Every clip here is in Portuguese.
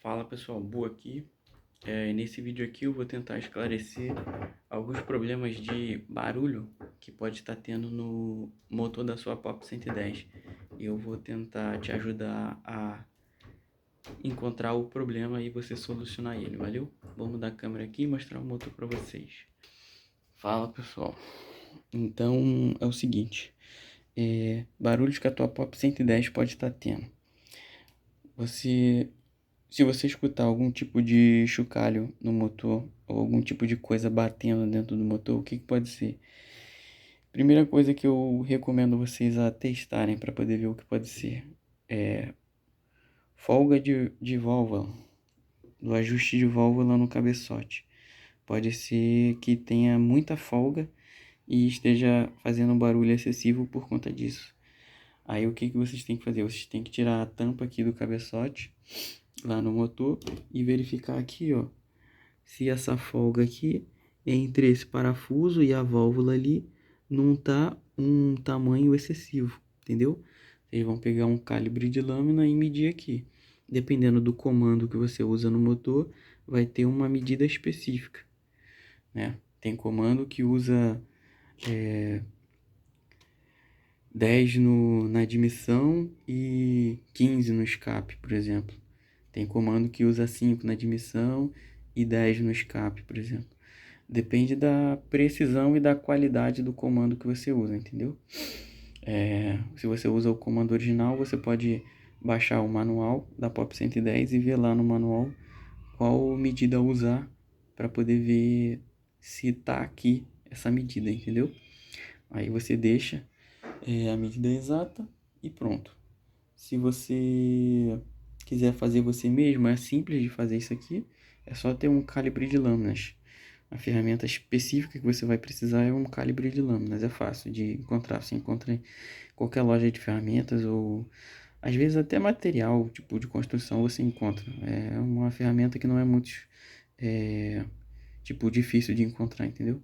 Fala pessoal, Bu aqui. Nesse vídeo aqui eu vou tentar esclarecer alguns problemas de barulho que pode estar tendo no motor da sua Pop 110. E eu vou tentar te ajudar a encontrar o problema e você solucionar ele, valeu? Vamos mudar a câmera aqui e mostrar o motor para vocês. Fala pessoal, então é o seguinte, barulhos que a tua Pop 110 pode estar tendo. Se você escutar algum tipo de chocalho no motor ou algum tipo de coisa batendo dentro do motor, o que pode ser? Primeira coisa que eu recomendo vocês a testarem para poder ver o que pode ser é folga de válvula, do ajuste de válvula no cabeçote. Pode ser que tenha muita folga e esteja fazendo um barulho excessivo por conta disso. Aí o que vocês têm que fazer? Vocês têm que tirar a tampa aqui do cabeçote lá no motor e verificar aqui, ó, se essa folga aqui entre esse parafuso e a válvula ali não tá um tamanho excessivo, entendeu? Vocês vão pegar um calibre de lâmina e medir aqui. Dependendo do comando que você usa no motor, vai ter uma medida específica, né? Tem comando que usa 10 na admissão e 15 no escape, por exemplo. Tem comando que usa 5 na admissão e 10 no escape, por exemplo. Depende da precisão e da qualidade do comando que você usa, entendeu? Se você usa o comando original, você pode baixar o manual da Pop 110 e ver lá no manual qual medida usar para poder ver se tá aqui essa medida, entendeu? Aí você deixa a medida exata e pronto. Se você quiser fazer você mesmo, é simples de fazer isso aqui. É só ter um calibre de lâminas. A ferramenta específica que você vai precisar é um calibre de lâminas. É fácil de encontrar. Você encontra em qualquer loja de ferramentas ou às vezes até material tipo de construção você encontra. É uma ferramenta que não é muito é, difícil de encontrar, entendeu?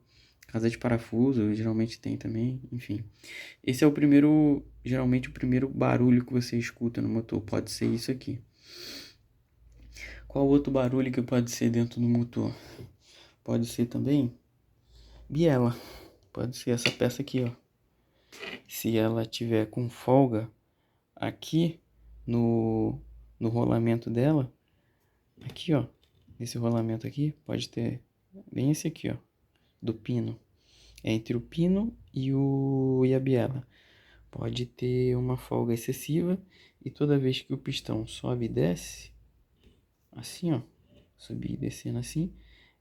Casa de parafuso geralmente tem também, enfim. Esse é o primeiro, geralmente o primeiro barulho que você escuta no motor, pode ser isso aqui. Qual outro barulho que pode ser dentro do motor? Pode ser também biela, pode ser essa peça aqui, ó. Se ela tiver com folga aqui no, no rolamento dela, aqui, ó, esse rolamento aqui, pode ter bem esse aqui, ó, do pino. É entre o pino e a biela. Pode ter uma folga excessiva e toda vez que o pistão sobe e desce, assim, ó, subir e descendo assim,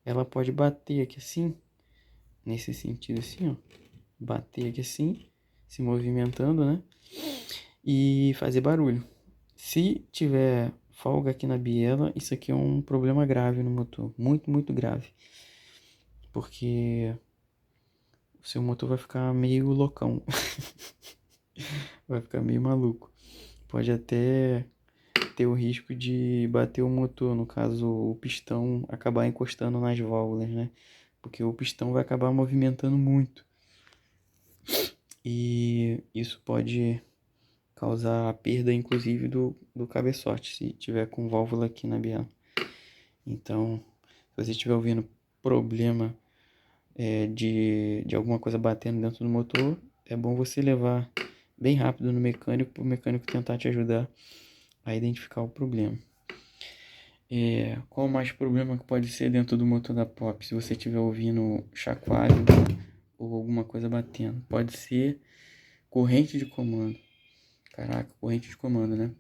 ela pode bater aqui assim, nesse sentido assim, ó, bater aqui assim, se movimentando, né, e fazer barulho. Se tiver folga aqui na biela, isso aqui é um problema grave no motor, muito, muito grave, porque o seu motor vai ficar meio loucão, vai ficar meio maluco. Pode até ter o risco de bater o motor, no caso o pistão acabar encostando nas válvulas, né? Porque o pistão vai acabar movimentando muito. E isso pode causar a perda, inclusive, do cabeçote, se tiver com válvula aqui na biela. Então, se você estiver ouvindo problema de alguma coisa batendo dentro do motor, é bom você levar bem rápido no mecânico, para o mecânico tentar te ajudar a identificar o problema. Qual mais problema que pode ser dentro do motor da Pop? Se você estiver ouvindo chacoalho ou alguma coisa batendo, pode ser corrente de comando. Caraca, corrente de comando, né?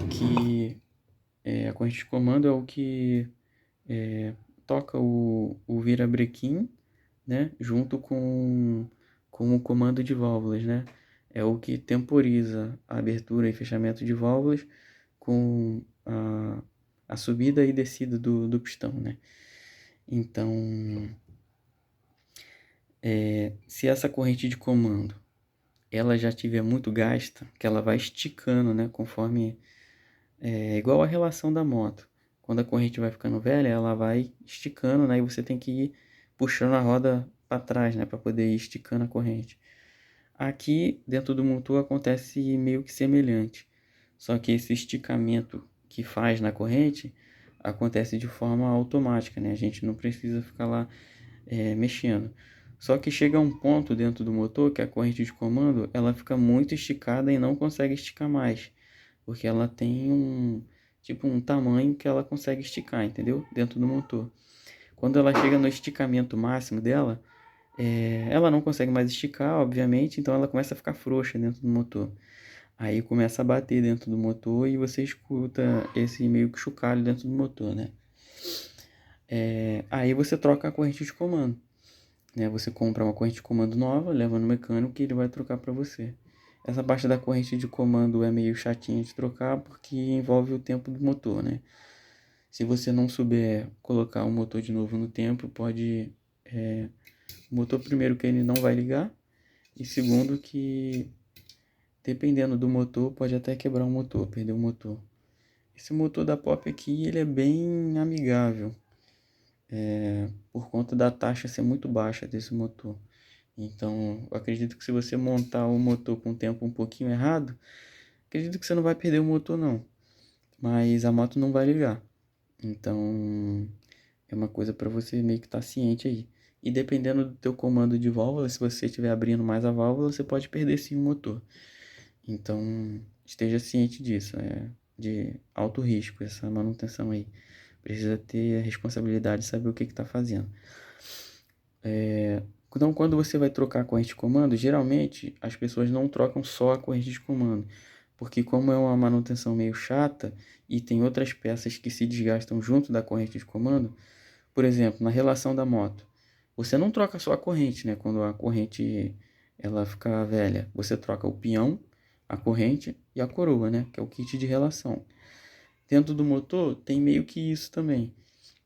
Que a corrente de comando é o que toca o virabrequim, né? Junto com o comando de válvulas, né? É o que temporiza a abertura e fechamento de válvulas com a subida e descida do pistão, né? Então, se essa corrente de comando ela já tiver muito gasta, que ela vai esticando, né? Conforme igual a relação da moto. Quando a corrente vai ficando velha, ela vai esticando, né? E você tem que ir puxando a roda para trás, né? Para poder ir esticando a corrente. Aqui dentro do motor acontece meio que semelhante. Só que esse esticamento que faz na corrente acontece de forma automática, né? A gente não precisa ficar lá mexendo. Só que chega um ponto dentro do motor que a corrente de comando ela fica muito esticada e não consegue esticar mais, porque ela tem um tamanho que ela consegue esticar, entendeu? Dentro do motor. Quando ela chega no esticamento máximo dela, ela não consegue mais esticar, obviamente, então ela começa a ficar frouxa dentro do motor. Aí começa a bater dentro do motor e você escuta esse meio que chocalho dentro do motor, né? Aí você troca a corrente de comando, né? Você compra uma corrente de comando nova, leva no mecânico e ele vai trocar para você. Essa parte da corrente de comando é meio chatinha de trocar porque envolve o tempo do motor, né? Se você não souber colocar o motor de novo no tempo, pode... o motor, primeiro, que ele não vai ligar, e segundo, que dependendo do motor, pode até quebrar o motor, perder o motor. Esse motor da Pop aqui, ele é bem amigável, por conta da taxa ser muito baixa desse motor. Então, eu acredito que se você montar o motor com o tempo um pouquinho errado, acredito que você não vai perder o motor não, mas a moto não vai ligar. Então, é uma coisa para você meio que estar ciente aí. E dependendo do teu comando de válvula, se você estiver abrindo mais a válvula, você pode perder sim o motor. Então, esteja ciente disso. É de alto risco essa manutenção aí. Precisa ter a responsabilidade de saber o que está fazendo. Então, quando você vai trocar a corrente de comando, geralmente as pessoas não trocam só a corrente de comando, porque como é uma manutenção meio chata e tem outras peças que se desgastam junto da corrente de comando, por exemplo, na relação da moto, você não troca só a corrente, né? Quando a corrente ela fica velha, você troca o peão, a corrente e a coroa, né? Que é o kit de relação. Dentro do motor tem meio que isso também.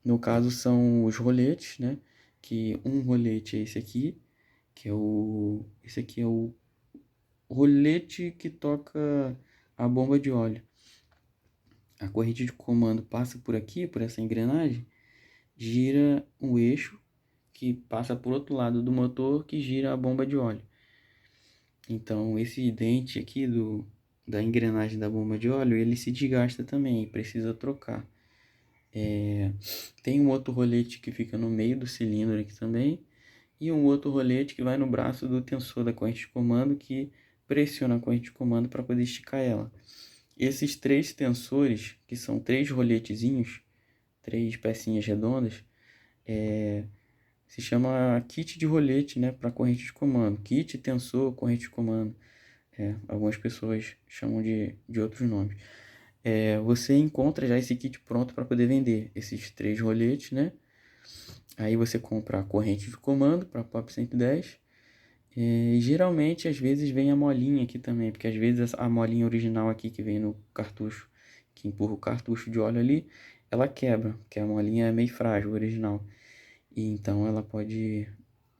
No caso são os roletes, né? Que um rolete é esse aqui, esse aqui é o rolete que toca a bomba de óleo. A corrente de comando passa por aqui, por essa engrenagem, gira um eixo que passa por outro lado do motor que gira a bomba de óleo. Então esse dente aqui da engrenagem da bomba de óleo, ele se desgasta também e precisa trocar. Tem um outro rolete que fica no meio do cilindro aqui também, e um outro rolete que vai no braço do tensor da corrente de comando que pressiona a corrente de comando para poder esticar ela. Esses três tensores, que são três roletezinhos, três pecinhas redondas, se chama kit de rolete, né, para corrente de comando. Kit, tensor, corrente de comando. Algumas pessoas chamam de outros nomes. Você encontra já esse kit pronto para poder vender esses três roletes, né? Aí você compra a corrente de comando para Pop 110. E geralmente, às vezes, vem a molinha aqui também, porque às vezes a molinha original aqui que vem no cartucho, que empurra o cartucho de óleo ali, ela quebra, porque a molinha é meio frágil, original. E então ela pode,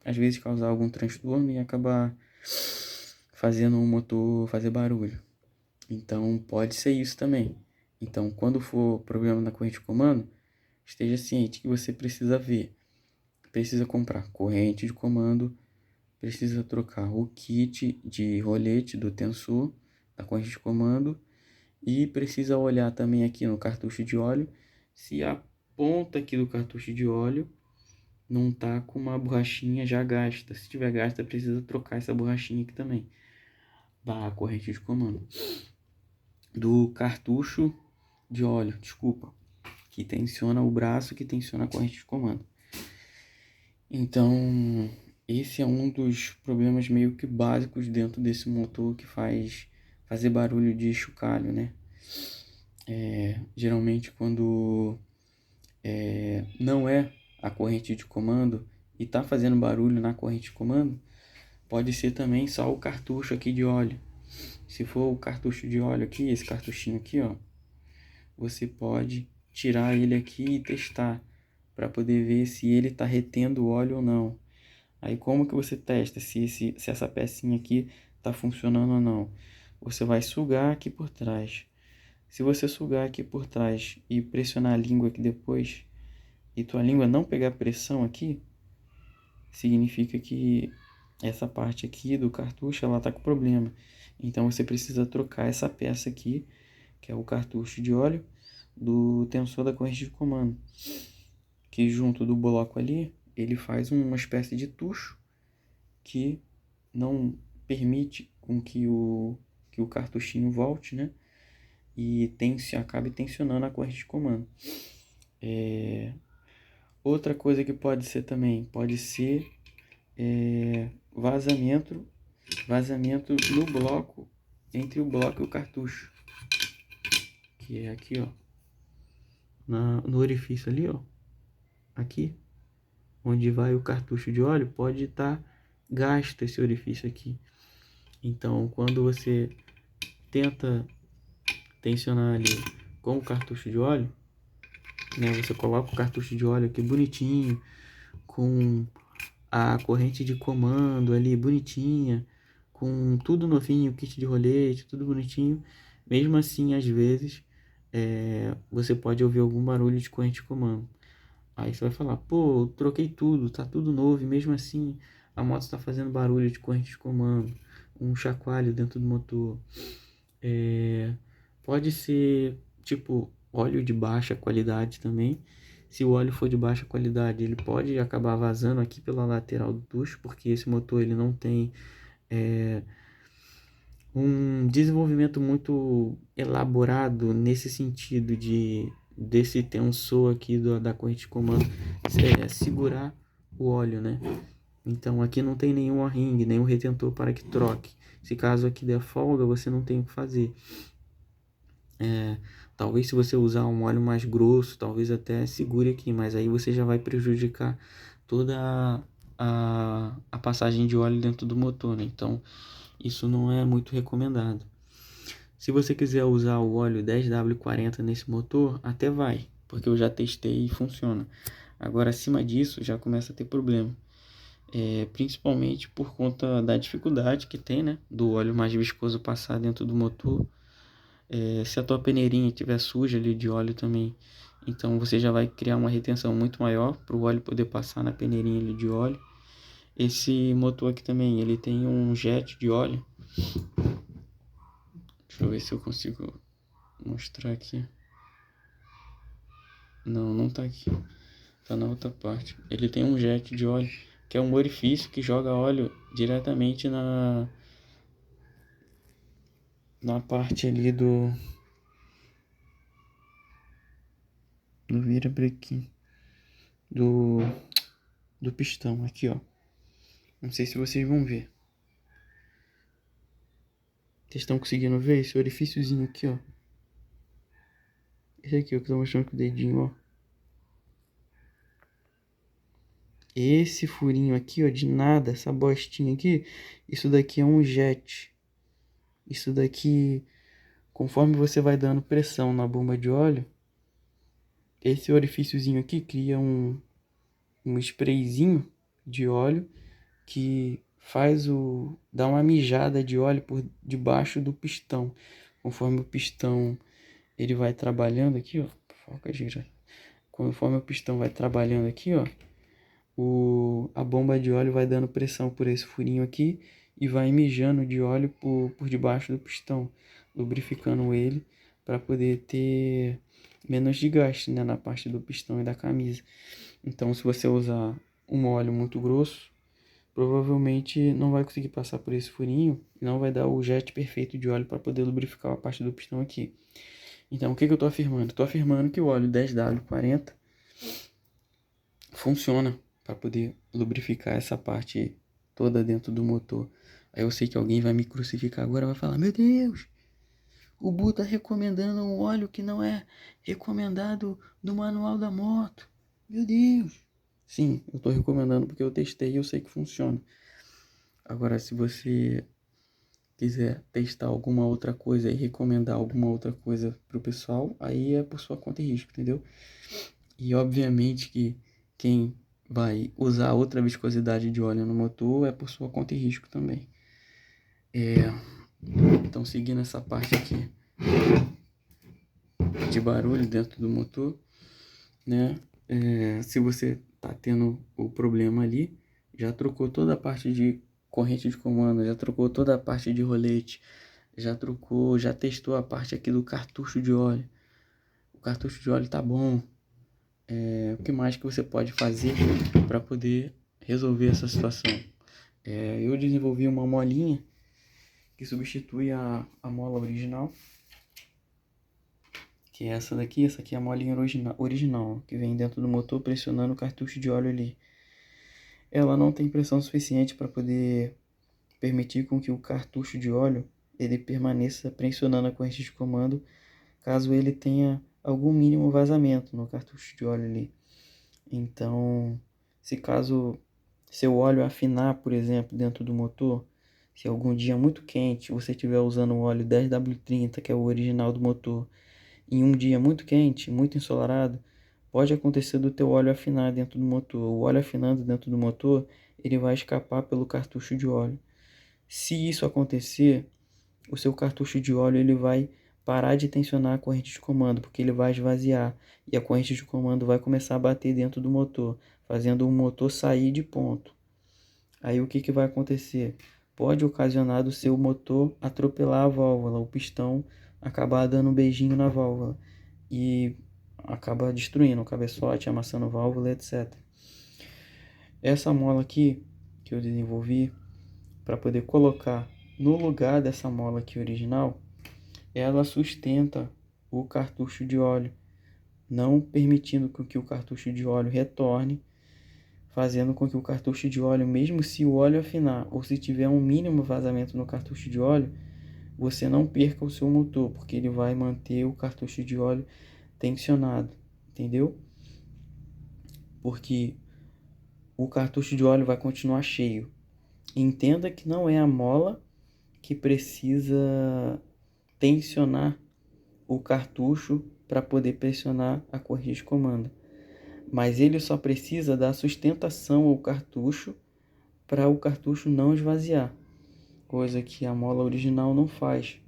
às vezes, causar algum transtorno e acabar fazendo o motor fazer barulho. Então pode ser isso também. Então, quando for problema na corrente de comando, esteja ciente que você precisa ver. Precisa comprar corrente de comando, precisa trocar o kit de rolete do tensor da corrente de comando e precisa olhar também aqui no cartucho de óleo se a ponta aqui do cartucho de óleo não tá com uma borrachinha já gasta. Se tiver gasta, precisa trocar essa borrachinha aqui também da corrente de comando. Do cartucho de óleo, desculpa, que tensiona o braço que tensiona a corrente de comando. Então, esse é um dos problemas meio que básicos dentro desse motor que faz fazer barulho de chocalho, né? Geralmente quando não é a corrente de comando e tá fazendo barulho na corrente de comando, pode ser também só o cartucho aqui de óleo. Se for o cartucho de óleo aqui, esse cartuchinho aqui, ó, você pode tirar ele aqui e testar para poder ver se ele está retendo óleo ou não. Aí como que você testa se essa pecinha aqui está funcionando ou não? Você vai sugar aqui por trás. Se você sugar aqui por trás e pressionar a língua aqui depois, e tua língua não pegar pressão aqui, significa que essa parte aqui do cartucho ela está com problema. Então você precisa trocar essa peça aqui, que é o cartucho de óleo, do tensor da corrente de comando, que junto do bloco ali, ele faz uma espécie de tucho que não permite com que o cartuchinho volte, né? E acabe tensionando a corrente de comando. Outra coisa que pode ser também, pode ser vazamento no bloco, entre o bloco e o cartucho, que é aqui, ó, no orifício ali, ó, aqui, onde vai o cartucho de óleo, pode estar gasto esse orifício aqui. Então, quando você tenta tensionar ali com o cartucho de óleo, né, você coloca o cartucho de óleo aqui bonitinho, com a corrente de comando ali bonitinha, com tudo novinho, kit de rolete, tudo bonitinho. Mesmo assim, às vezes, você pode ouvir algum barulho de corrente de comando. Aí você vai falar, pô, eu troquei tudo, tá tudo novo, e mesmo assim a moto está fazendo barulho de corrente de comando, um chacoalho dentro do motor. Pode ser tipo óleo de baixa qualidade também. Se o óleo for de baixa qualidade, ele pode acabar vazando aqui pela lateral do tucho, porque esse motor ele não tem um desenvolvimento muito elaborado nesse sentido desse tensor aqui da corrente de comando segurar o óleo, né? Então aqui não tem nenhum O-ring, nenhum retentor para que troque. Se caso aqui der folga, você não tem o que fazer. Talvez se você usar um óleo mais grosso, talvez até segure aqui, mas aí você já vai prejudicar toda a passagem de óleo dentro do motor, né? Então isso não é muito recomendado. Se você quiser usar o óleo 10W40 nesse motor, até vai, porque eu já testei e funciona. Agora acima disso já começa a ter problema. Principalmente por conta da dificuldade que tem, né, do óleo mais viscoso passar dentro do motor. Se a tua peneirinha estiver suja ali de óleo também, então você já vai criar uma retenção muito maior para o óleo poder passar na peneirinha ali de óleo. Esse motor aqui também, ele tem um jet de óleo. Deixa eu ver se eu consigo mostrar aqui. Não, não tá aqui. Tá na outra parte. Ele tem um jet de óleo, que é um orifício que joga óleo diretamente na parte ali do virabrequim, do pistão, aqui ó. Não sei se vocês vão ver. Vocês estão conseguindo ver esse orifíciozinho aqui, ó. Esse aqui, ó, que eu tô mostrando com o dedinho, ó. Esse furinho aqui, ó, de nada, essa bostinha aqui, isso daqui é um jet. Isso daqui, conforme você vai dando pressão na bomba de óleo, esse orifíciozinho aqui cria um sprayzinho de óleo que dá uma mijada de óleo por debaixo do pistão. Conforme o pistão ele vai trabalhando aqui, ó, foca gira. Conforme o pistão vai trabalhando aqui, ó, a bomba de óleo vai dando pressão por esse furinho aqui e vai mijando de óleo por debaixo do pistão, lubrificando ele para poder ter menos desgaste, né, na parte do pistão e da camisa. Então, se você usar um óleo muito grosso, provavelmente não vai conseguir passar por esse furinho e não vai dar o jet perfeito de óleo para poder lubrificar a parte do pistão aqui. Então, o que eu estou afirmando? Estou afirmando que o óleo 10W40 funciona para poder lubrificar essa parte toda dentro do motor. Aí eu sei que alguém vai me crucificar agora, vai falar: meu Deus, o Bu tá recomendando um óleo que não é recomendado no manual da moto. Meu Deus. Sim, eu tô recomendando porque eu testei e eu sei que funciona. Agora, se você quiser testar alguma outra coisa e recomendar alguma outra coisa pro pessoal, aí é por sua conta e risco, entendeu? E obviamente que quem vai usar outra viscosidade de óleo no motor é por sua conta e risco também. Então, seguindo essa parte aqui de barulho dentro do motor, né? Se você tá tendo o problema ali, já trocou toda a parte de corrente de comando, já trocou toda a parte de rolete, já testou a parte aqui do cartucho de óleo. cartucho de óleo tá bom. O que mais que você pode fazer para poder resolver essa situação? Eu desenvolvi uma molinha que substitui a mola original, que é essa daqui. Essa aqui é a molinha original, que vem dentro do motor pressionando o cartucho de óleo ali. Ela não tem pressão suficiente para poder permitir com que o cartucho de óleo ele permaneça pressionando a corrente de comando, caso ele tenha algum mínimo vazamento no cartucho de óleo ali. Então, se caso seu óleo afinar, por exemplo, dentro do motor, se algum dia muito quente você estiver usando o óleo 10W30, que é o original do motor, em um dia muito quente, muito ensolarado, pode acontecer do teu óleo afinar dentro do motor. O óleo afinando dentro do motor, ele vai escapar pelo cartucho de óleo. Se isso acontecer, o seu cartucho de óleo ele vai parar de tensionar a corrente de comando, porque ele vai esvaziar e a corrente de comando vai começar a bater dentro do motor, fazendo o motor sair de ponto. Aí o que, que vai acontecer? Pode ocasionar do seu motor atropelar a válvula, o pistão acabar dando um beijinho na válvula e acaba destruindo o cabeçote, amassando válvula, etc. Essa mola aqui que eu desenvolvi para poder colocar no lugar dessa mola aqui original, ela sustenta o cartucho de óleo, não permitindo que o cartucho de óleo retorne, fazendo com que o cartucho de óleo, mesmo se o óleo afinar ou se tiver um mínimo vazamento no cartucho de óleo, você não perca o seu motor, porque ele vai manter o cartucho de óleo tensionado, entendeu? Porque o cartucho de óleo vai continuar cheio. Entenda que não é a mola que precisa tensionar o cartucho para poder pressionar a corrente de comando, mas ele só precisa dar sustentação ao cartucho para o cartucho não esvaziar, coisa que a mola original não faz.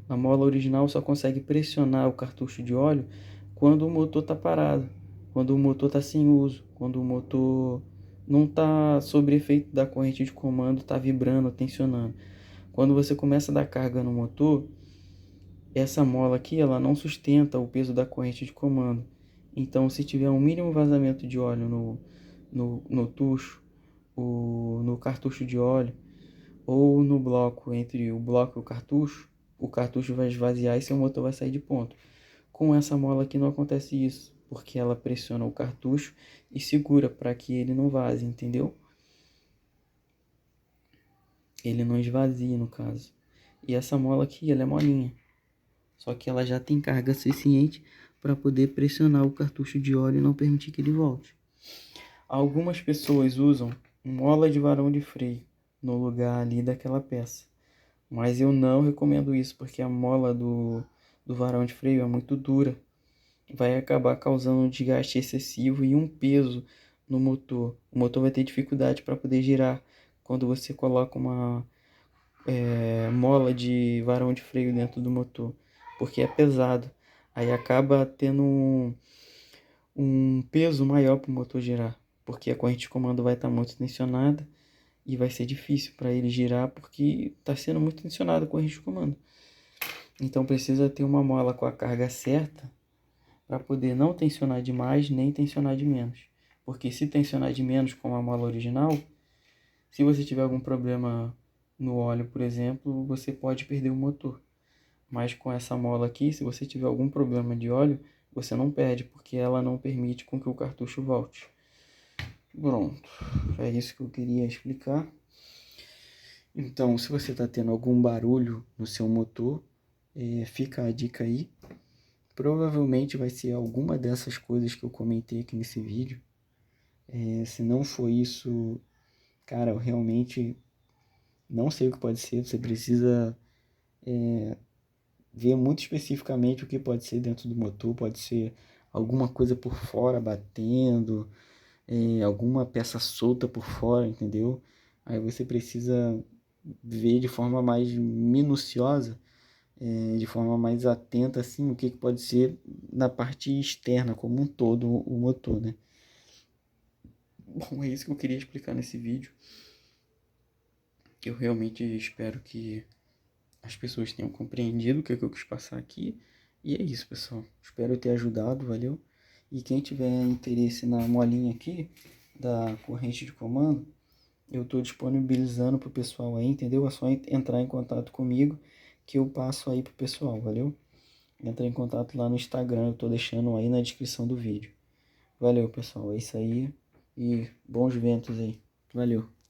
A mola original só consegue pressionar o cartucho de óleo quando o motor está parado, quando o motor está sem uso, quando o motor não está sob efeito da corrente de comando, está vibrando, tensionando. Quando você começa a dar carga no motor, essa mola aqui ela não sustenta o peso da corrente de comando. Então, se tiver um mínimo vazamento de óleo no tucho, no cartucho de óleo, ou no bloco, entre o bloco e o cartucho vai esvaziar e seu motor vai sair de ponto. Com essa mola aqui não acontece isso, porque ela pressiona o cartucho e segura para que ele não vaze, entendeu? Ele não esvazia, no caso. E essa mola aqui, ela é molinha. Só que ela já tem carga suficiente para poder pressionar o cartucho de óleo e não permitir que ele volte. Algumas pessoas usam mola de varão de freio no lugar ali daquela peça. Mas eu não recomendo isso, porque a mola do varão de freio é muito dura. Vai acabar causando um desgaste excessivo e um peso no motor. O motor vai ter dificuldade para poder girar quando você coloca uma mola de varão de freio dentro do motor, porque é pesado. Aí acaba tendo um peso maior para o motor girar, porque a corrente de comando vai estar muito tensionada e vai ser difícil para ele girar porque está sendo muito tensionada a corrente de comando. Então precisa ter uma mola com a carga certa para poder não tensionar demais nem tensionar de menos. Porque se tensionar de menos com a mola original, se você tiver algum problema no óleo, por exemplo, você pode perder o motor. Mas com essa mola aqui, se você tiver algum problema de óleo, você não perde, porque ela não permite com que o cartucho volte. Pronto, é isso que eu queria explicar. Então, se você está tendo algum barulho no seu motor, fica a dica aí. Provavelmente vai ser alguma dessas coisas que eu comentei aqui nesse vídeo. Se não for isso, cara, eu realmente não sei o que pode ser. Você precisa ver muito especificamente o que pode ser dentro do motor. Pode ser alguma coisa por fora batendo, alguma peça solta por fora, entendeu? Aí você precisa ver de forma mais minuciosa, de forma mais atenta, assim, o que pode ser na parte externa, como um todo, o motor, né? Bom, é isso que eu queria explicar nesse vídeo. Eu realmente espero que as pessoas tenham compreendido o que eu quis passar aqui. E é isso, pessoal. Espero ter ajudado, valeu? E quem tiver interesse na molinha aqui, da corrente de comando, eu estou disponibilizando para o pessoal aí, entendeu? É só entrar em contato comigo que eu passo aí pro pessoal, valeu? Entra em contato lá no Instagram, eu estou deixando aí na descrição do vídeo. Valeu, pessoal. É isso aí. E bons ventos aí. Valeu.